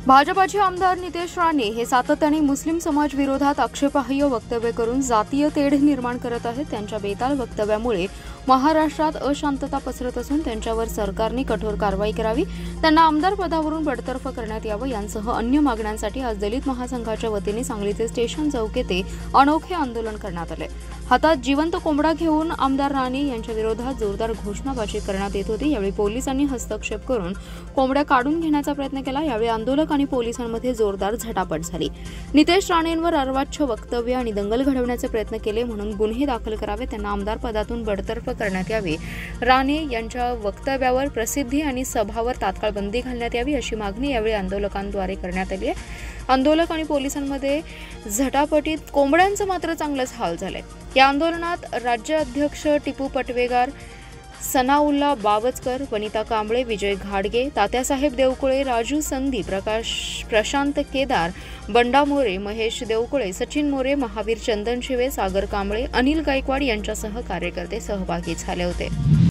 भाजपाचे आमदार नितेश राणे हे सातत्याने मुस्लिम समाज विरोधात आक्षेपार्ह वक्तव्य करून जातीय तेढ निर्माण करत आहेत। त्यांच्या बेताल वक्तव्यामुळे महाराष्ट्रात अशांतता पसरत असून त्यांच्यावर सरकारने कठोर कारवाई करावी, त्यांना आमदार पदावरून बडतर्फ करण्यात यावं यांसह अन्य मागण्यांसाठी आज दलित महासंघाच्या वतीने सांगलीचे स्टेशन चौक येथे अनोखे आंदोलन करण्यात आले। हातात जिवंत कोंबडा घेऊन आमदार राणे यांच्या विरोधात जोरदार घोषणाबाजी करण्यात येत होती। यावेळी पोलिसांनी हस्तक्षेप करून कोंबड्या काढून घेण्याचा प्रयत्न केला। यावेळी आंदोलक आणि पोलिसांमध्ये जोरदार झटापट झाली। नितेश राणेंवर अर्वाच्य वक्तव्य आणि दंगल घडवण्याचे प्रयत्न केले म्हणून गुन्हे दाखल करावे, त्यांना आमदार पदातून बडतर्फ करण्यात यावे, राणे यांच्या वक्तव्यावर प्रसिद्धी आणि सभावर तात्काळ बंदी घालण्यात यावी अशी मागणी यावेळी आंदोलकांद्वारे करण्यात आली आहे। आंदोलक आणि पोलिसांमध्ये झटापटीत कोंबड्यांचं मात्र चांगलंच हाल झाले। या आंदोलनात राज्य अध्यक्ष टिपू पटवेगार, सनाउल्ला बावचकर, वनिता कांबळे, विजय घाडगे, तात्यासाहेब देवकुळे, राजू संधी, प्रशांत केदार, बंडा मोरे, महेश देवकुळे, सचिन मोरे, महावीर चंदन शिवे, सागर कांबळे, अनिल गायकवाड यांच्यासह कार्यकर्ते सहभागी झाले होते।